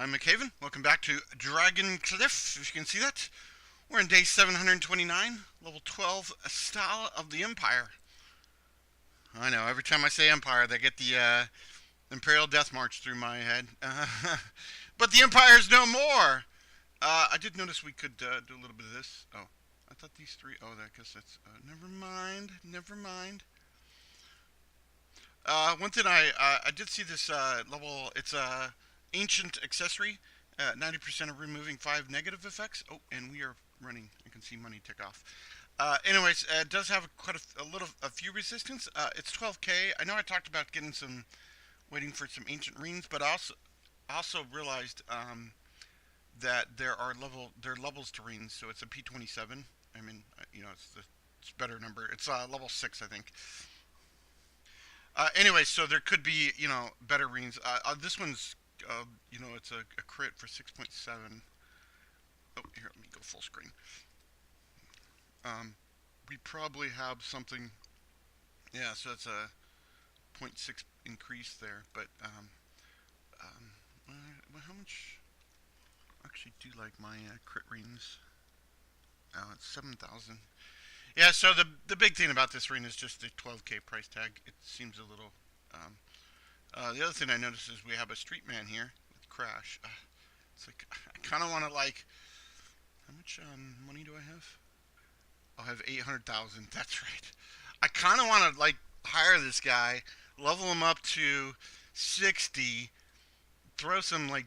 I'm McHaven. Welcome back to Dragon Cliff. If you can see that, we're in day 729, level 12, style of the Empire. I know, every time I say Empire, they get the Imperial Death March through my head. But the Empire's no more! I did notice we could do a little bit of this. Oh, I thought these three. Oh, I guess that's. Never mind. Never mind. One thing I did see this level. It's a ancient accessory. 90% of removing 5 negative effects. Oh, and we are running. I can see money tick off. Anyways, it does have a few resistance. It's 12k. I know I talked about getting some, waiting for some ancient runes, but also realized that there are levels to runes. So it's a P27. I mean, it's a better number. It's level 6, I think. Anyway, so there could be, better runes. This one's, it's a crit for 6.7. Oh, here, let me go full screen. We probably have something. Yeah, so it's a zero point 0.6 increase there, but how much? I actually do like my crit runes. Oh, it's 7,000. Yeah, so the big thing about this ring is just the 12k price tag. It seems a little. The other thing I noticed is we have a street man here with Crash. It's like I kind of want to like. How much money do I have? I'll have 800,000. That's right. I kind of want to like hire this guy, level him up to 60, throw some like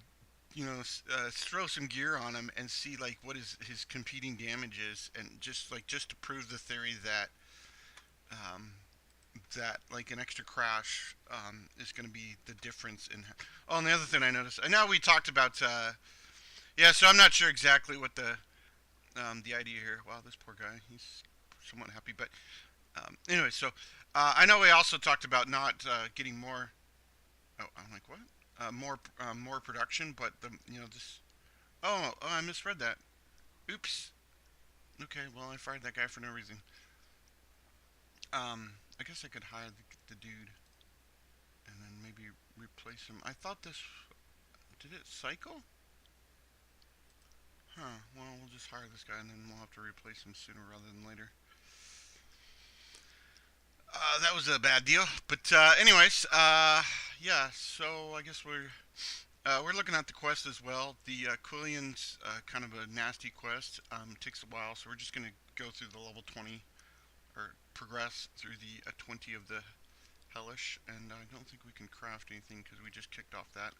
throw some gear on him and see like what his competing damage is, and just to prove the theory um, that like an extra crash is going to be the difference in. Oh, and the other thing I noticed, I know we talked about. Yeah, so I'm not sure exactly what the idea here. Wow, this poor guy, he's somewhat happy, but anyway, so I know we also talked about not getting more. Oh, I'm like, what? More production, but this. Oh, I misread that. Oops. Okay, well I fired that guy for no reason. I guess I could hire the dude and then maybe replace him. I thought this. Did it cycle? Huh. Well, we'll just hire this guy and then we'll have to replace him sooner rather than later. That was a bad deal. But anyways, yeah. So I guess we're looking at the quest as well. The Quillian's kind of a nasty quest. Takes a while, so we're just gonna go through the level 20 or progress through the 20 of the Hellish, and I don't think we can craft anything because we just kicked off that.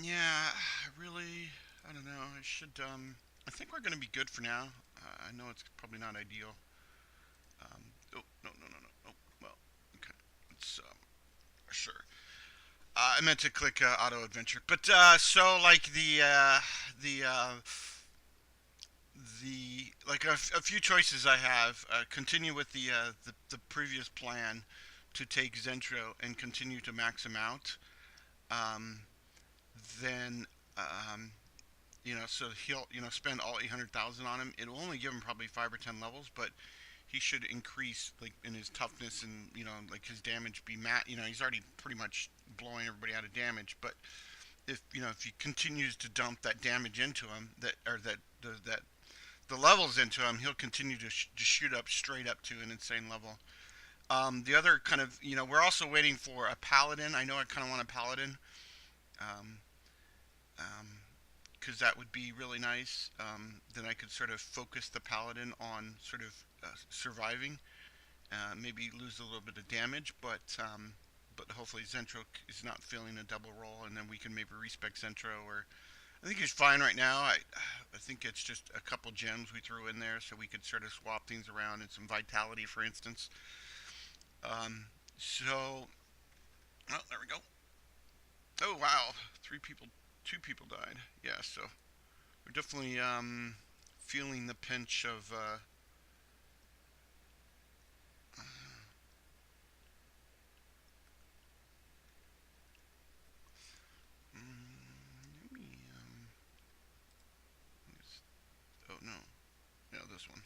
Yeah, really, I don't know. I should. I think we're gonna be good for now. I know it's probably not ideal. Oh, no, no, no, no. Oh, well, okay. It's, sure. I meant to click auto adventure, but so like the like a few choices I have. Continue with the previous plan to take Zentro and continue to max him out. Um, then so he'll spend all 800,000 on him. It'll only give him probably 5 or 10 levels, but he should increase like in his toughness and like his damage be he's already pretty much blowing everybody out of damage, but if he continues to dump that damage into him, that the levels into him, he'll continue to shoot up straight up to an insane level. The other kind of we're also waiting for a paladin. I know I kind of want a paladin. Um, because that would be really nice. Then I could sort of focus the paladin on sort of surviving, maybe lose a little bit of damage, but hopefully Zentro is not feeling a double roll, and then we can maybe respec Zentro. Or I think he's fine right now. I think it's just a couple gems we threw in there, so we could sort of swap things around and some vitality, for instance. So, oh, there we go. Oh wow, 3 people, 2 people died. Yeah, so we're definitely feeling the pinch of. Let me, oh no, yeah, this one.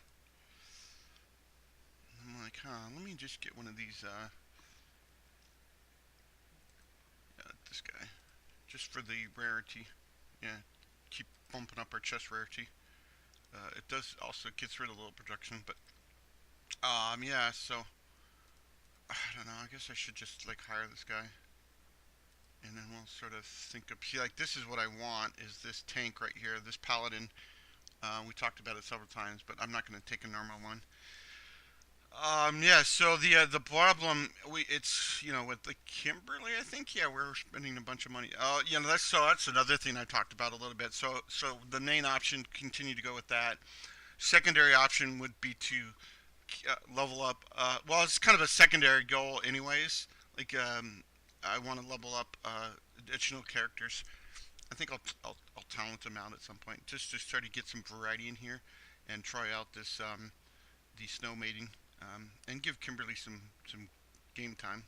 I'm like, let me just get one of these. Yeah, this guy. just for the rarity. Yeah, keep bumping up our chest rarity. It does also gets rid of a little production, but yeah. So I don't know. I guess I should just like hire this guy, and then we'll sort of think of see like this is what I want is this tank right here, this paladin. We talked about it several times, but I'm not going to take a normal one. Yeah. So the problem it's with the Kimberly, I think yeah we're spending a bunch of money. That's another thing I talked about a little bit. So the main option continue to go with that. Secondary option would be to level up. Well, it's kind of a secondary goal, anyways. Like I want to level up additional characters. I think I'll talent them out at some point just to try to get some variety in here and try out this the snow mating and give Kimberly some game time.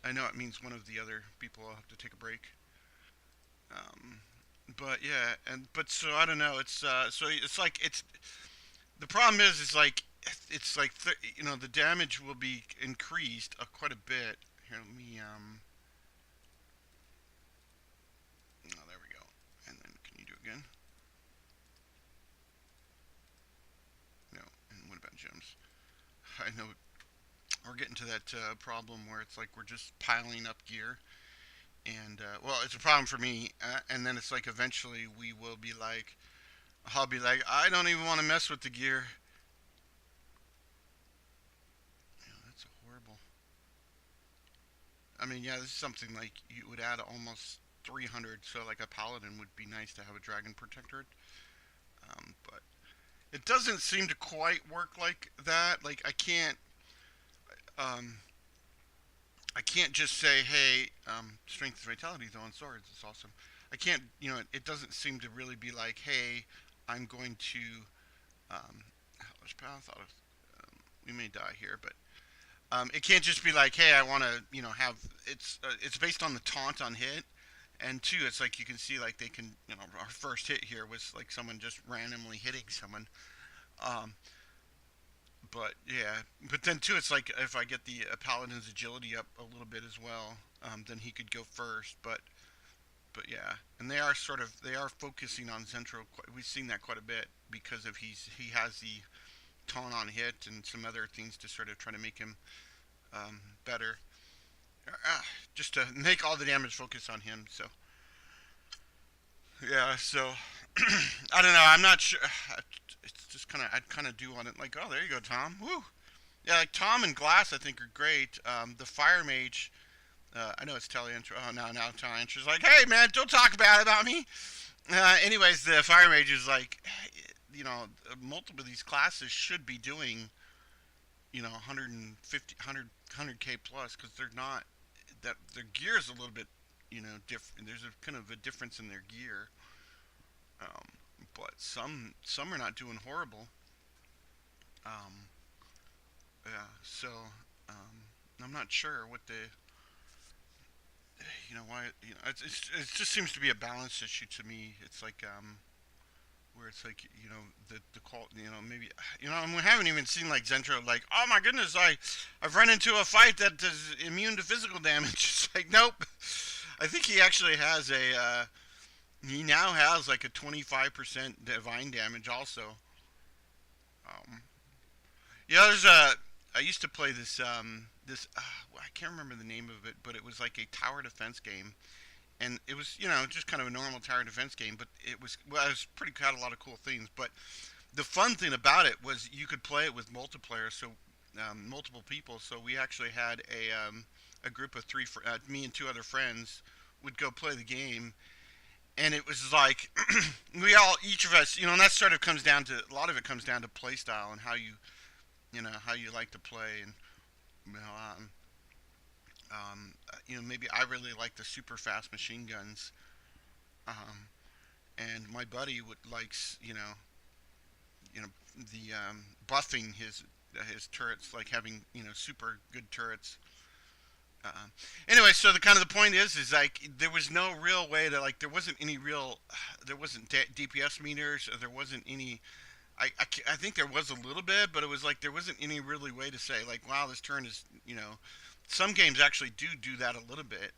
I know it means one of the other people will have to take a break. Um, but yeah, and but so I don't know. It's like it's the problem is like it's like the damage will be increased quite a bit. Here, let me oh, there we go. And then can you do it again? No. And what about gems? I know we're getting to that problem where it's like we're just piling up gear, and well, it's a problem for me. And then it's like eventually we will be like, I'll be like, I don't even want to mess with the gear. That's horrible. I mean, yeah, this is something like you would add almost 300, so like a paladin would be nice to have a dragon protector. But it doesn't seem to quite work like that. Like um, I can't just say, hey, strength and vitality though on swords is awesome. I can't, it doesn't seem to really be like, hey, I'm going to, hellish path. We may die here, but it can't just be like, hey, I want to, have it's based on the taunt on hit, and two, it's like you can see like they can, our first hit here was like someone just randomly hitting someone. Um, but yeah, but then too, it's like if I get the paladin's agility up a little bit as well, then he could go first. But yeah, and they are focusing on Zentro. We've seen that quite a bit because of he has the taunt on hit and some other things to sort of try to make him better. Just to make all the damage focus on him. So yeah, so I don't know. I'm not sure. It's just kind of I'd kind of do on it like, oh, there you go, Tom. Woo. Yeah, like Tom and Glass, I think are great. The Fire Mage, I know it's Teleentry. Oh no, now Teleentry's like, hey man, don't talk bad about me. Anyways, the Fire Mage is like, multiple of these classes should be doing, 150, 100k plus because they're not that their gear is a little bit, different. There's a kind of a difference in their gear. Um, but some are not doing horrible. Um, yeah, so um, I'm not sure what the why it just seems to be a balance issue to me. It's like where it's like the quality maybe and we haven't even seen like Zentro like oh my goodness I've run into a fight that is immune to physical damage. It's like nope. I think he actually has he now has like a 25% divine damage also. Um, yeah, there's a. I used to play this. I can't remember the name of it, but it was like a tower defense game, and it was just kind of a normal tower defense game, but it was pretty had a lot of cool things. But the fun thing about it was you could play it with multiplayer, so multiple people. So we actually had a group of three, me and two other friends would go play the game, and it was like we all each of us and that sort of comes down to a lot of it comes down to play style and how you like to play and you know um, maybe I really like the super fast machine guns, um, and my buddy would likes you know the buffing his turrets, like having super good turrets. uh, anyway, so the kind of the point is like there was no real way to like there wasn't any real there wasn't DPS meters, or there wasn't any. I think there was a little bit, but it was like there wasn't any really way to say like, wow, this turn is. Some games actually do that a little bit,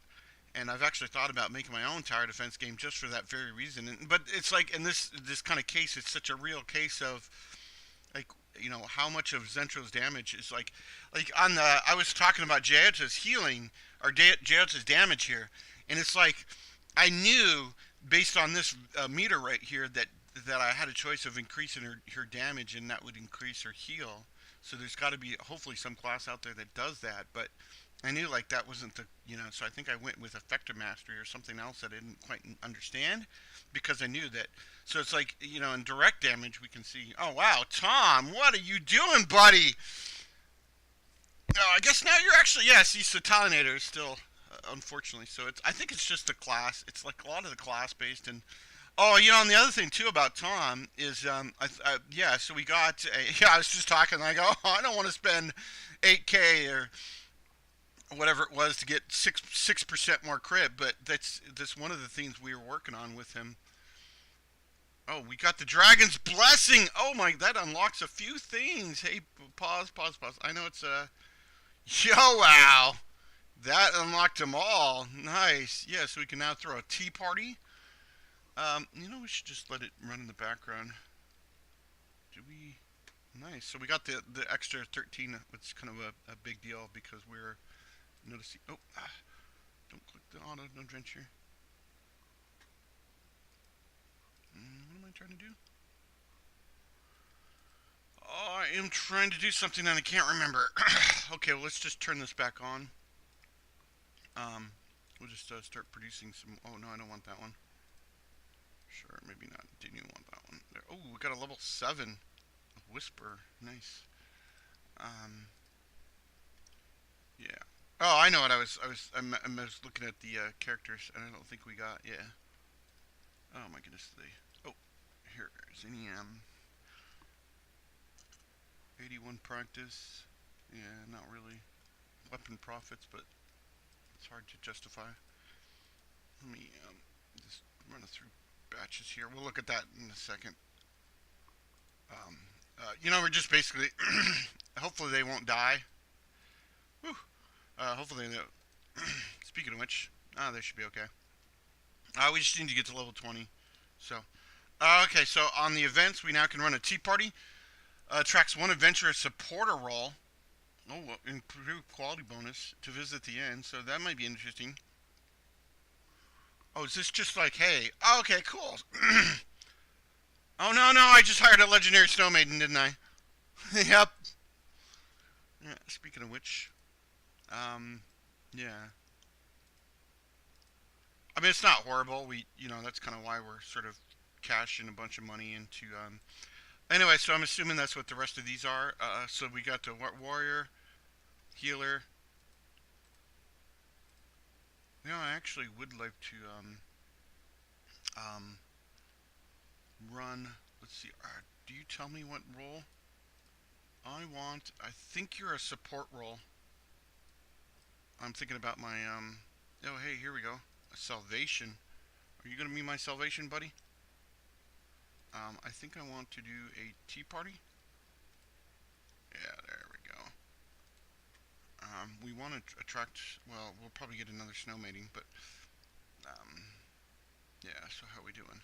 And I've actually thought about making my own tower defense game just for that very reason. But it's like in this kind of case, it's such a real case of like how much of Zentro's damage is like on the I was talking about Jayota's healing or Jayota's damage here, and it's like I knew based on this meter right here that I had a choice of increasing her damage and that would increase her heal. So there's got to be hopefully some class out there that does that, but I knew like that wasn't the so I think I went with Effector Mastery or something else that I didn't quite understand because I knew that. So it's like in direct damage we can see. Oh wow, Tom, what are you doing, buddy? Oh, I guess now you're actually see Sotalinator is still unfortunately. So it's I think it's just the class. It's like a lot of the class based and. Oh, and the other thing too about Tom is, yeah. So we got, I was just talking. I go, oh, I don't want to spend 8K or whatever it was to get 6% more crit, but that's one of the things we were working on with him. Oh, we got the Dragon's Blessing. Oh my, that unlocks a few things. Hey, pause. I know it's yo wow, that unlocked them all. Nice. Yeah, so we can now throw a tea party. We should just let it run in the background. Do we? Nice. So we got the extra 13, which is kind of a big deal because we're noticing. Oh, don't click the auto adventure. What am I trying to do? Oh, I am trying to do something and I can't remember. Okay, well, let's just turn this back on. We'll just start producing some. Oh no, I don't want that one. Sure, maybe not. Didn't even want that one. There. Oh, we got a level 7 Whisper. Nice. Yeah. Oh, I know what I was looking at the characters, and I don't think we got. Yeah. Oh my goodness. Oh, here's any 81 practice. Yeah, not really. Weapon profits, but it's hard to justify. Let me just run it through batches here. We'll look at that in a second. We're just basically, hopefully they won't die. Whew. Hopefully they don't. Speaking of which, they should be okay. We just need to get to level 20. So, okay, so on the events, we now can run a tea party. Tracks 1 adventure supporter role. Oh, well, improve quality bonus to visit the end, so that might be interesting. Oh, is this just like, hey, oh, okay, cool. Oh, no, I just hired a legendary snow maiden, didn't I? Yep. Yeah, speaking of which, yeah. I mean, it's not horrible. That's kind of why we're sort of cashing a bunch of money into, Anyway, so I'm assuming that's what the rest of these are. So we got the warrior, healer. I actually would like to, run. Let's see. Do you tell me what role I want? I think you're a support role. I'm thinking about my Oh, hey, here we go. A salvation. Are you gonna be my salvation, buddy? I think I want to do a tea party. Yeah, there we go. We want to attract. Well, we'll probably get another snow mating, but yeah. So how are we doing?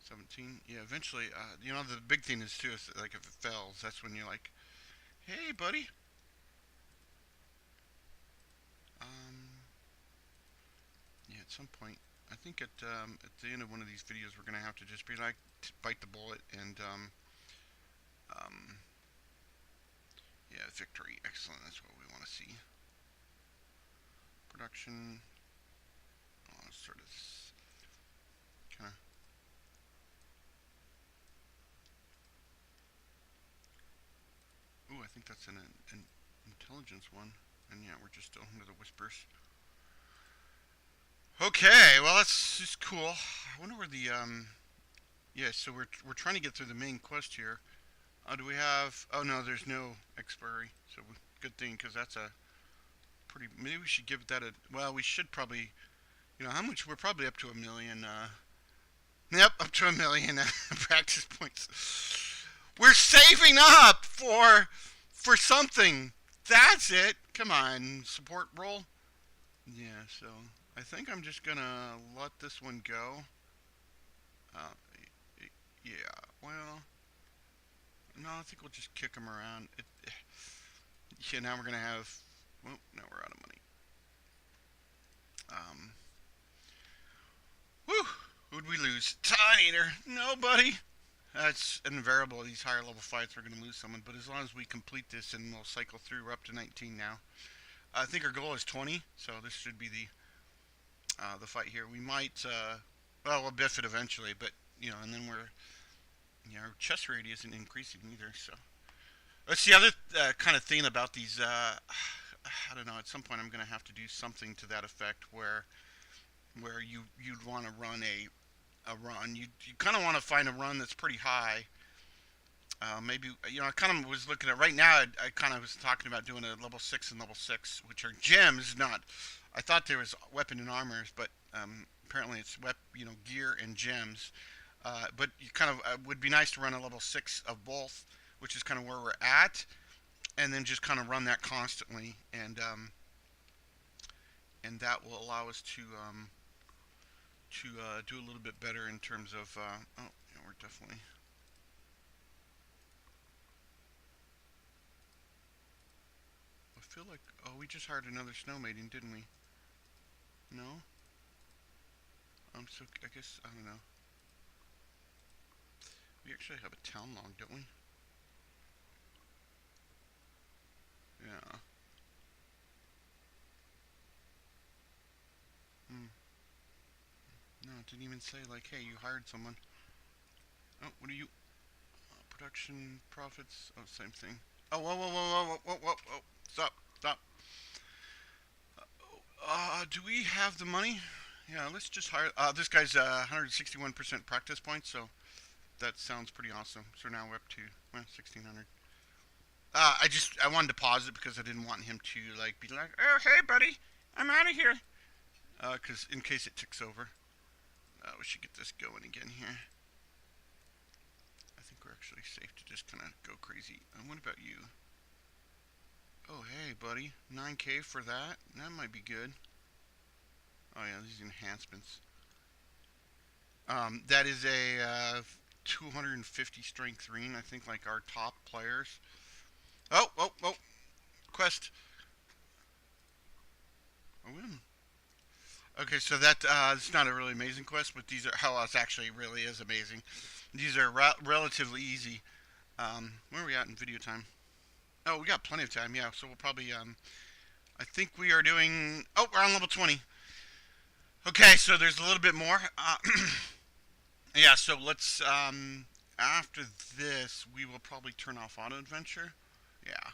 17. Yeah, eventually, the big thing is too, is like if it fails, that's when you're like, hey, buddy. Yeah, at some point, I think at the end of one of these videos, we're gonna have to just be like, bite the bullet and yeah, victory, excellent. That's what we want to see. Production. Oh, sort of kind of. Ooh, I think that's an intelligence one. And yeah, we're just still under the whispers. Okay, well that's just cool. I wonder where the yeah, so we're trying to get through the main quest here. Do we have? Oh no, there's no expiry. So good thing because that's a pretty. Maybe we should give that a. Well, we should probably. How much? We're probably up to 1 million. Yep, up to 1 million practice points. We're saving up for something. That's it. Come on, support roll. Yeah, so I think I'm just gonna let this one go. Uh, yeah, well, no, I think we'll just kick him around. Yeah, now we're gonna have. Well, now we're out of money. Um, whew, who'd we lose? Tide Eater. Nobody. That's invariable. These higher level fights, we're gonna lose someone. But as long as we complete this and we'll cycle through, we're up to 19 now. I think our goal is 20, so this should be the fight here. We might. Well, we'll biff it eventually, but and then our chest rate isn't increasing either. So that's the other kind of thing about these. I don't know. At some point, I'm going to have to do something to that effect where you'd want to run a run. You kind of want to find a run that's pretty high. Maybe I kind of was looking at right now. I kind of was talking about doing a level 6 and level 6, which are gems. Not. I thought there was weapon and armors, but apparently it's gear and gems. But you kind of would be nice to run a level 6 of both, which is kind of where we're at, and then just kind of run that constantly, and that will allow us to do a little bit better in terms of. Oh, yeah, we're definitely. I feel like we just hired another snow maiden, didn't we? No. So I guess I don't know. We actually have a town log, don't we? Yeah. Hmm. No, it didn't even say like, hey, you hired someone. Oh, what are you? Production profits. Oh, same thing. Oh, whoa, whoa, whoa, whoa, whoa, whoa, whoa, whoa. Stop, stop. Do we have the money? Yeah, let's just hire. This guy's 161% practice points, so that sounds pretty awesome. So now we're up to 1600. I wanted to pause it because I didn't want him to like be like, oh hey buddy, I'm out of here. Because in case it ticks over, we should get this going again here. I think we're actually safe to just kind of go crazy. And what about you? Oh hey buddy, 9K for that. That might be good. Oh yeah, these enhancements. That is a 250 strength ring. I think like our top players. Oh, oh, oh! Quest. Oh, okay, so that it's not a really amazing quest, but these are how else actually really is amazing. These are relatively easy. Where are we at in video time? Oh, we got plenty of time. Yeah, so we'll probably. I think we are doing. Oh, we're on level 20. Okay, so there's a little bit more. Yeah, so let's. After this, we will probably turn off auto adventure. Yeah,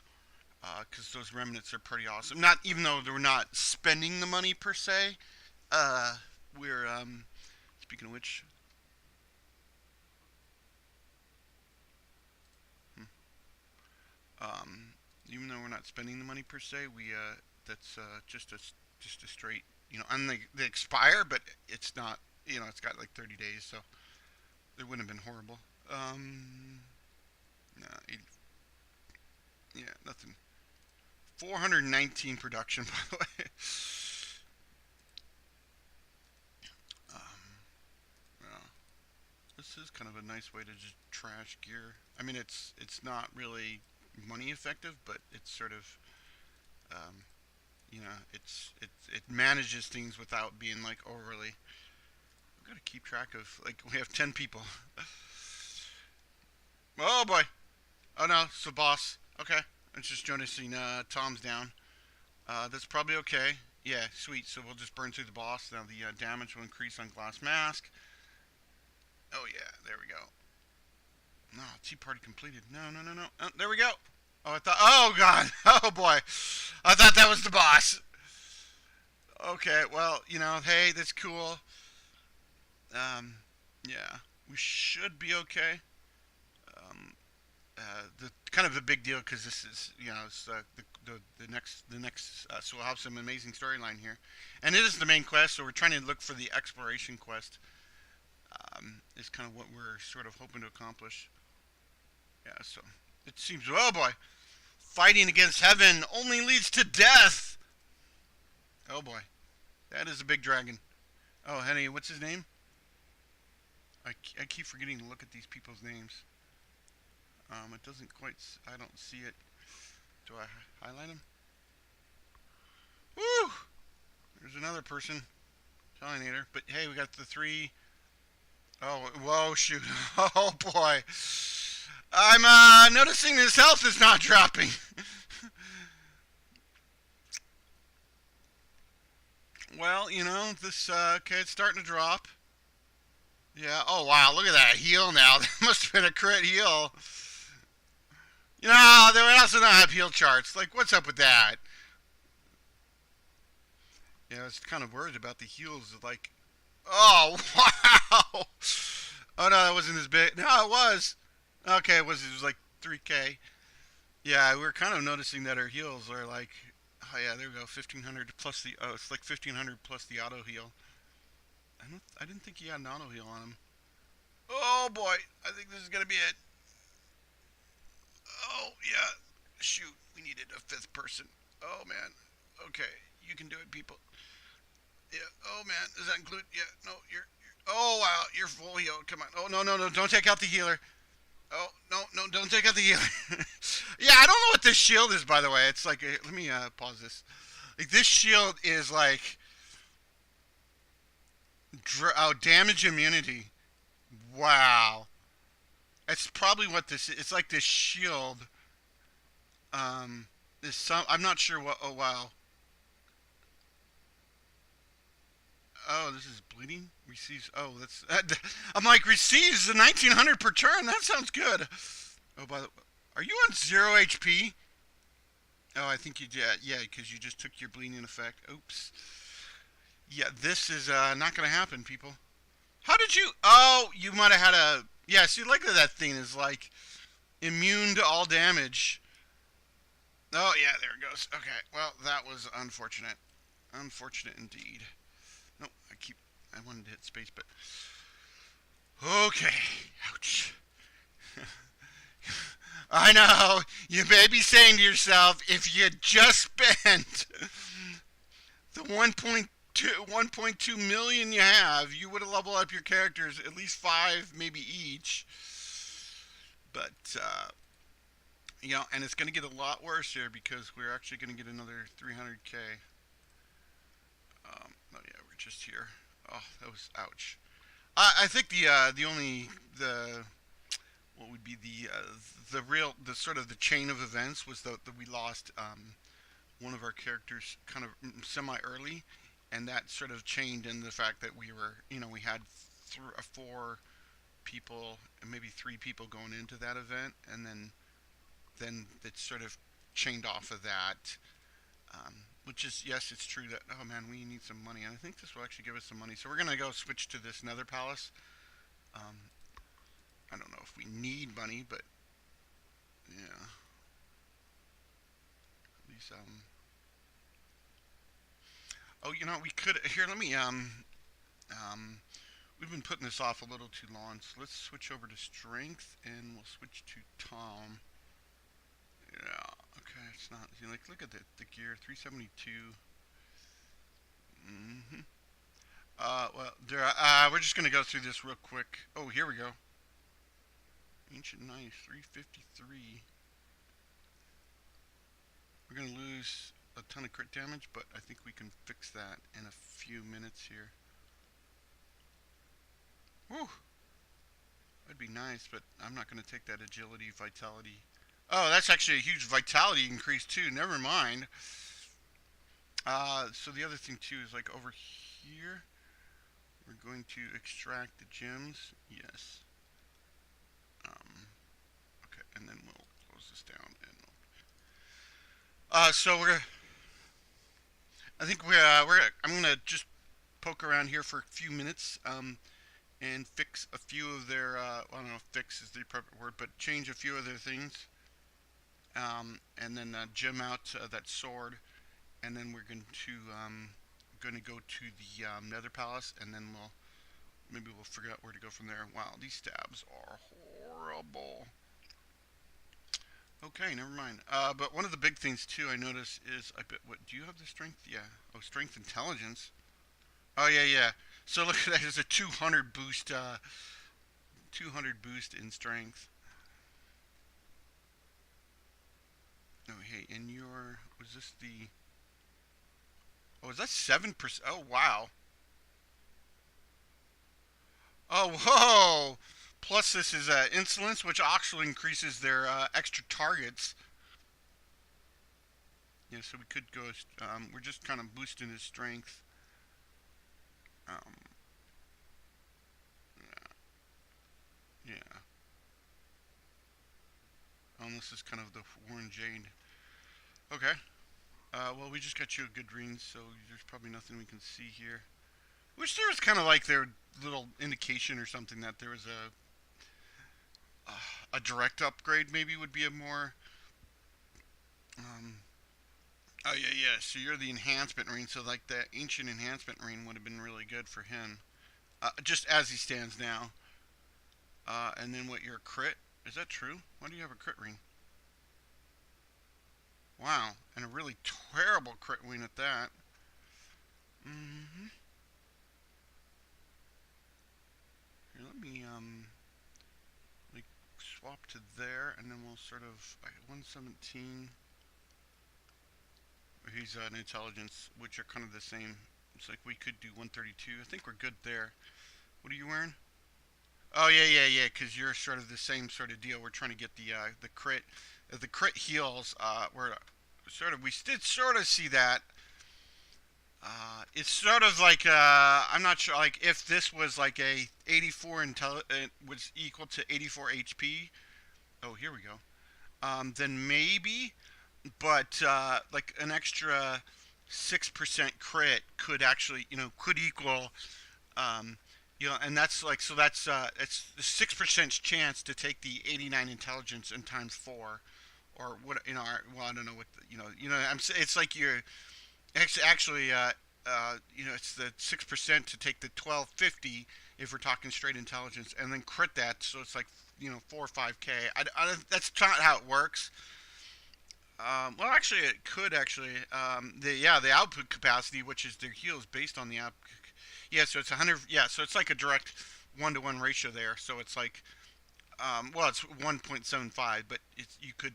because those remnants are pretty awesome. Not even though we're not spending the money per se. Uh, we're speaking of which, hmm, um, even though we're not spending the money per se, we that's just a straight and they expire, but it's not it's got like 30 days, so it wouldn't have been horrible. No, 80, yeah, nothing. 419 production, by the way. Um, well, this is kind of a nice way to just trash gear. I mean, it's not really money effective, but it's sort of um, it manages things without being like overly. We've got to keep track of like we have 10 people. Oh boy! Oh no, it's the boss. Okay, it's just noticing Tom's down. That's probably okay. Yeah, sweet. So we'll just burn through the boss. Now the damage will increase on glass mask. Oh yeah, there we go. No, tea party completed. No, no, no, no. Oh, there we go. Oh, I thought. Oh god. Oh boy. I thought that was the boss. Okay. Well, hey, that's cool. Um, yeah, we should be okay. Um, the kind of the big deal because this is it's the next so we'll have some amazing storyline here, and it is the main quest. So we're trying to look for the exploration quest. Is kind of what we're sort of hoping to accomplish. Yeah. So it seems. Oh boy. Fighting against heaven only leads to death. Oh boy. That is a big dragon. Oh, honey, what's his name? I keep forgetting to look at these people's names. It doesn't quite. I don't see it. Do I highlight him? Woo! There's another person. Pollinator. But hey, we got the three. Oh, whoa, shoot. Oh, boy. I'm noticing his health is not dropping. Well, this, okay, it's starting to drop. Yeah, oh, wow, look at that heal now. That must have been a crit heal. They would also not have heal charts. Like, what's up with that? Yeah, I was kind of worried about the heals. Like, oh, wow. Oh, no, that wasn't as big. No, it was. Okay, it was like 3K. Yeah, we were kind of noticing that our heals are like, oh yeah, there we go, 1500 plus the, oh, it's like 1500 plus the auto heal. I didn't think he had an auto heal on him. Oh boy, I think this is gonna be it. Oh yeah, shoot, we needed a fifth person. Oh man, okay, you can do it, people. Yeah. Oh man, does that include? Yeah. No, you're. Oh wow, you're full heal. Come on. Oh no no no, don't take out the healer. Oh no no, don't take out the healer. Yeah, I don't know what this shield is, by the way. It's like, let me pause this. Like this shield is like, oh, damage immunity. Wow, that's probably what this is. It's like this shield. Is some. I'm not sure what. Oh wow. Oh, this is bleeding. Receives. Oh, that's. I'm like receives the 1900 per turn. That sounds good. Oh, by the. Are you on 0 HP? Oh, I think you did. Yeah, because you just took your bleeding effect. Oops. Yeah, this is not going to happen, people. How did you? Oh, you might have had a. Yeah, see, look at that thing is like immune to all damage. Oh, yeah, there it goes. Okay, well, that was unfortunate. Unfortunate indeed. No, I wanted to hit space, but. Okay. Ouch. I know. You may be saying to yourself, if you just spent the 1.2 million you have, you would have leveled up your characters at least 5, maybe each. But and it's going to get a lot worse here because we're actually going to get another 300k. Oh yeah, we're just here. Oh, that was ouch. I think the only the what would be the real the sort of the chain of events was that we lost one of our characters kind of semi early, and that sort of chained in the fact that we had 4 people, maybe 3 people going into that event, and then it sort of chained off of that. Which is, yes, it's true that, oh man, we need some money, and I think this will actually give us some money. So we're gonna go switch to this Nether Palace. Um, I don't know if we need money, but yeah, at least Oh, we could here. Let me um. We've been putting this off a little too long, so let's switch over to strength, and we'll switch to Tom. Yeah, okay, it's not. Look at the gear, 372. Mm-hmm. Well, we're just gonna go through this real quick. Oh, here we go. Ancient Knife, 353. We're gonna lose a ton of crit damage, but I think we can fix that in a few minutes here. Whew. That'd be nice, but I'm not gonna take that agility, vitality. Oh, that's actually a huge vitality increase too. Never mind. So the other thing too is like over here, we're going to extract the gems. Yes. Okay, and then we'll close this down and. So I think I'm gonna just poke around here for a few minutes, and fix a few of their. I don't know if fix is the appropriate word, but change a few of their things. And then gem out that sword, and then we're going to go to the Nether Palace, and then maybe we'll figure out where to go from there. Wow, these stabs are horrible. Okay, never mind. But one of the big things too I noticed is, I bet, what do you have the strength? Yeah. Oh, strength intelligence. Oh yeah, yeah. So look at that. There's a 200 boost in strength. Oh hey, and your was this the? Oh, is that 7%? Oh wow. Oh whoa. Plus this is insolence, which actually increases their extra targets. Yeah, so we could go. We're just kind of boosting his strength. Um, yeah. This is kind of the Warren Jade. Okay. Well, we just got you a good ring, so there's probably nothing we can see here. Wish there was kind of like their little indication or something that there was a direct upgrade. Maybe would be a more. Um, oh yeah, yeah. So you're the enhancement ring. So like that ancient enhancement ring would have been really good for him, just as he stands now. And then what your crit? Is that true? Why do you have a crit ring? Wow, and a really terrible crit ring at that. Mm-hmm. Here, let me like swap to there, and then we'll sort of 117. He's an intelligence, which are kind of the same. It's like we could do 132. I think we're good there. What are you wearing? Oh yeah, yeah, yeah. Because you're sort of the same sort of deal. We're trying to get the crit, the crit heals. We're sort of we did sort of see that. It's sort of like I'm not sure. Like if this was like a 84 was equal to 84 HP. Oh, here we go. Then maybe, but like an extra 6% crit could actually, could equal, um, and that's like so that's it's 6% chance to take the 89 intelligence and times four, or what well I don't know what it's like you're actually it's the 6% to take the 1250 if we're talking straight intelligence, and then crit that, so it's like 4 or 5k. That's not how it works. Well, actually, it could actually. The output capacity, which is their heal, is based on the app. Yeah, so it's 100. Yeah, so it's like a direct 1-to-1 ratio there. So it's like, well, it's 1.75, but you could,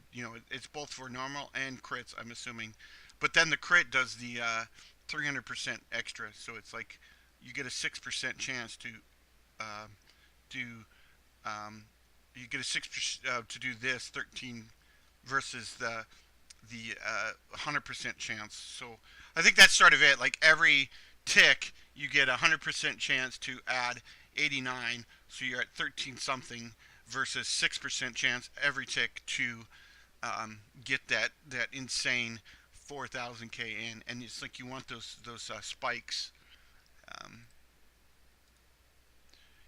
it's both for normal and crits. I'm assuming, but then the crit does the 300% extra. So it's like you get a 6% chance to uh, do. Um, you get a 6% to do this 13 versus the 100% chance. So I think that's sort of it. Like every tick, you get a 100% chance to add 89, so you're at 13 something versus 6% chance every tick to get that insane 4,000k in, and it's like you want those spikes. Um,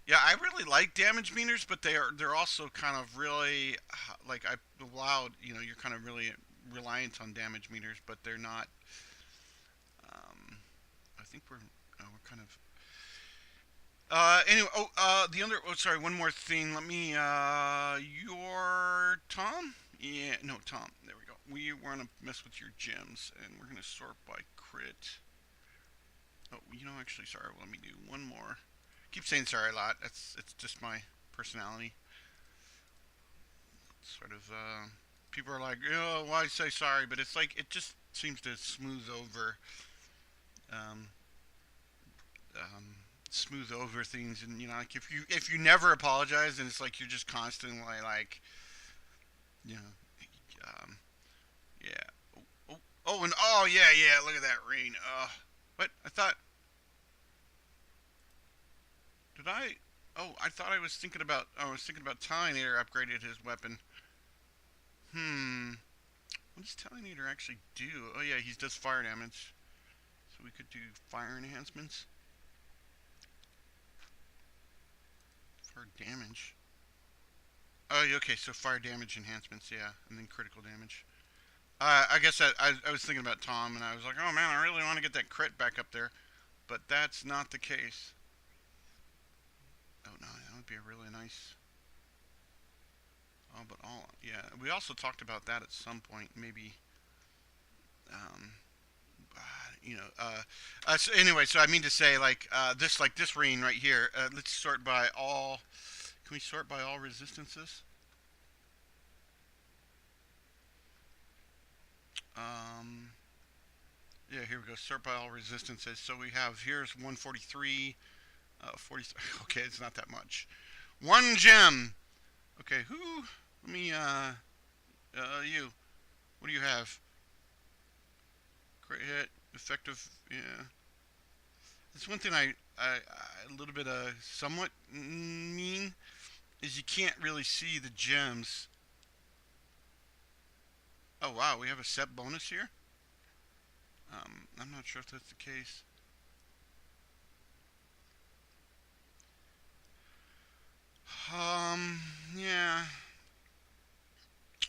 yeah, I really like damage meters, but they're also kind of really like I allowed. You're kind of really reliant on damage meters, but they're not. Um, I think we're kind of. Anyway, the other. Oh, sorry. One more thing. Let me. Your Tom. Yeah, no, Tom. There we go. We want to mess with your gems, and we're gonna sort by crit. Oh, actually, sorry. Let me do one more. Keep saying sorry a lot. It's just my personality. Sort of people are like, oh, why say sorry? But it's like it just seems to um, um, smooth over things, and like if you never apologize, and it's like you're just constantly like, you know, um, yeah, and oh yeah, yeah, look at that rain. What I thought did I? Oh, I thought I was thinking about. I was thinking about Talionator upgraded his weapon. Hmm. What does Talionator actually do? Oh yeah, he does fire damage. So we could do fire enhancements for damage. Oh, okay. So fire damage enhancements, yeah, and then critical damage. I guess I was thinking about Tom, and I was like, oh man, I really want to get that crit back up there, but that's not the case. Oh no, that would be a really nice. Oh, but all yeah. We also talked about that at some point, maybe. Um, So anyway, so I mean to say, like this ring right here. Let's sort by all. Can we sort by all resistances? Um, yeah, here we go. Sort by all resistances. So we have here's 143, 40. Okay, it's not that much. One gem. Okay, who? Let me. You. What do you have? Great hit, effective. Yeah. That's one thing a little bit somewhat mean is you can't really see the gems. Oh wow, we have a set bonus here. I'm not sure if that's the case. Yeah.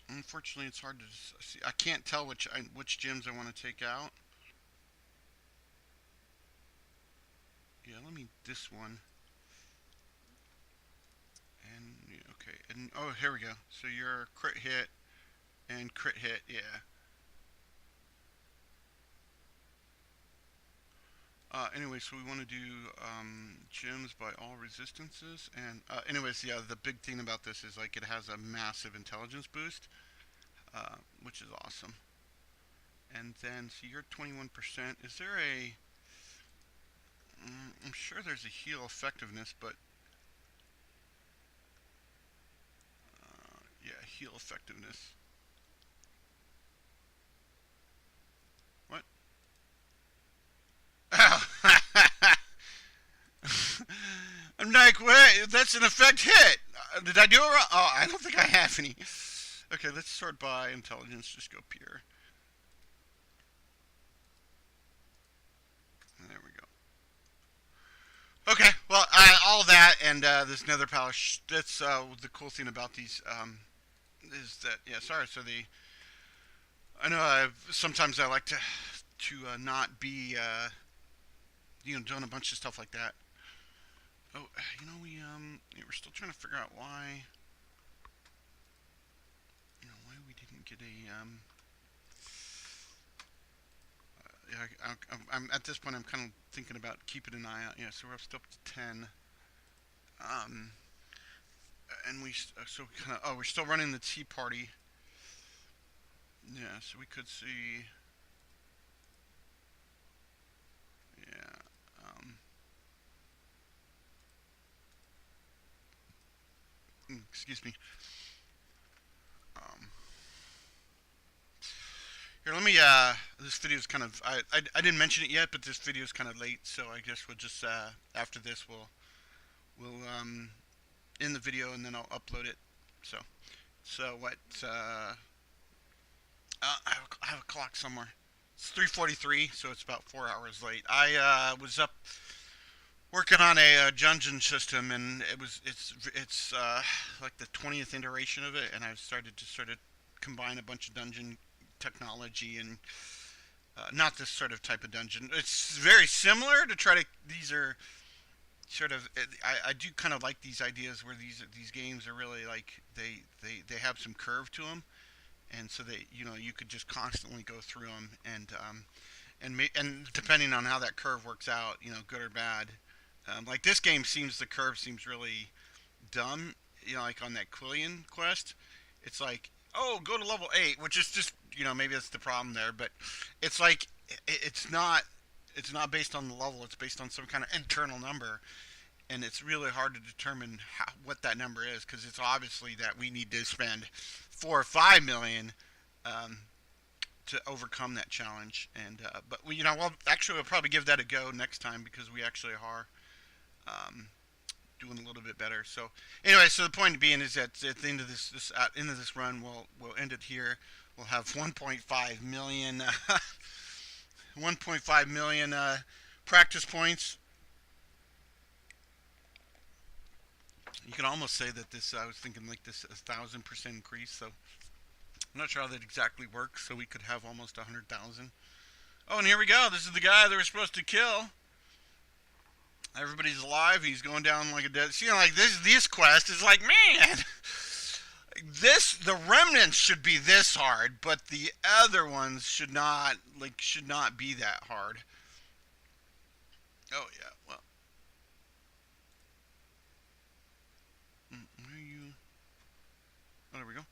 Unfortunately, it's hard to see. I can't tell which gems I want to take out. Yeah, let me this one. And yeah, okay, and oh, here we go. So your crit hit and crit hit, yeah. Anyway, so we want to do gems by all resistances, and anyways, yeah, the big thing about this is like it has a massive intelligence boost, which is awesome. And then, so you're 21%. Is there a? I'm sure there's a heal effectiveness, but yeah, heal effectiveness. What? I'm like, wait, that's an effect hit. Did I do it wrong? Oh, I don't think I have any. Okay, let's sort by intelligence. Just go pure. There we go. Okay, well, all that and this nether palace. That's the cool thing about these is that yeah. Sorry, so the I know sometimes I like to not be doing a bunch of stuff like that. Oh, yeah, we're still trying to figure out why we didn't get a yeah, I'm at this point. I'm kind of thinking about keeping an eye out. Yeah, so we're still up to 10. Um, and so we kind of we're still running the tea party. Yeah, so we could see. Yeah. Excuse me. Um, Here, let me. This video is kind of. I didn't mention it yet, but this video is kind of late, so I guess we'll just after this we'll end the video and then I'll upload it. So what? I have a clock somewhere. It's 3:43, so it's about 4 hours late. I was up working on a dungeon system, and it's like the 20th iteration of it, and I've started to sort of combine a bunch of dungeon technology and not this sort of type of dungeon. It's very similar to try to. These are sort of. I do kind of like these ideas where these games are really like they have some curve to them, and so you could just constantly go through them and depending on how that curve works out, good or bad. Like this game the curve seems really dumb. Like on that Quillian quest, it's like, oh, go to level 8, which is just, maybe that's the problem there, but it's like it's not based on the level. It's based on some kind of internal number, and it's really hard to determine what that number is because it's obviously that we need to spend 4 or 5 million um, to overcome that challenge. And but well, actually, we'll probably give that a go next time because we actually are um, doing a little bit better. So anyway, so the point being is that at the end of this end of this run, we'll end it here. We'll have 1.5 million 1.5 million practice points. You can almost say that this. I was thinking like this 1,000% increase. So I'm not sure how that exactly works. So we could have almost 100,000. Oh, and here we go. This is the guy that we're supposed to kill. Everybody's alive. He's going down like a dead. Like this quest is like, man, the remnants should be this hard, but the other ones should not be that hard. Oh yeah, well, where are you? Oh, there we go.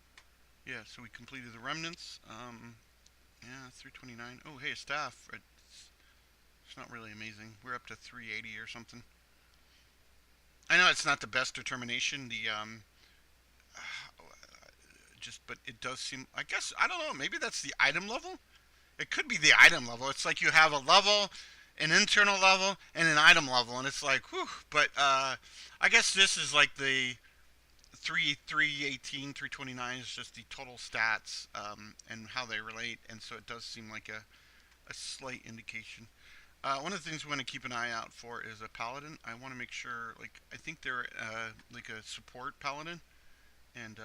Yeah, so we completed the remnants. Yeah, 329. Oh, hey, staff. It's not really amazing. We're up to 380 or something. I know it's not the best determination. But it does seem. I guess I don't know. Maybe that's the item level. It could be the item level. It's like you have a level, an internal level, and an item level, and it's like, whew. But I guess this is like the 318, 329 is just the total stats and how they relate, and so it does seem like a slight indication. One of the things we want to keep an eye out for is a paladin. I want to make sure, like, I think they're like a support paladin, and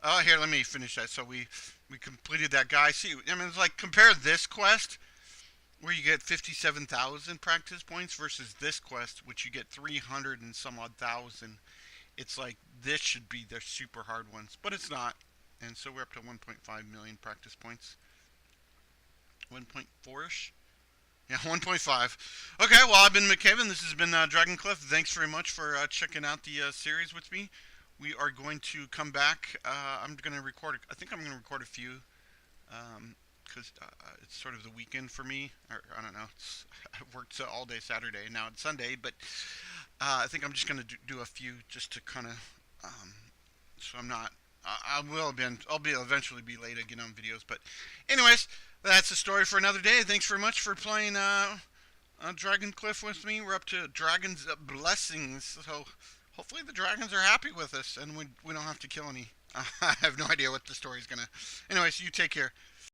oh, here, let me finish that. So we completed that guy. See, I mean, it's like compare this quest where you get 57,000 practice points versus this quest, which you get 300 and some odd thousand. It's like this should be the super hard ones, but it's not. And so we're up to 1.5 million practice points. 1.4 ish. Yeah, 1.5. Okay, well, I've been McKaven. This has been Dragoncliff. Thanks very much for checking out the series with me. We are going to come back. I'm going to record. I think I'm going to record a few because it's sort of the weekend for me. Or, I don't know. I've worked all day Saturday, and now it's Sunday. But I think I'm just going to do a few just to kind of. So I'm not. I'll be eventually be late again on videos. But, anyways, that's a story for another day. Thanks very much for playing Dragoncliff with me. We're up to Dragon's Blessings. So hopefully the dragons are happy with us and we don't have to kill any. I have no idea what the story's gonna. Anyways, you take care.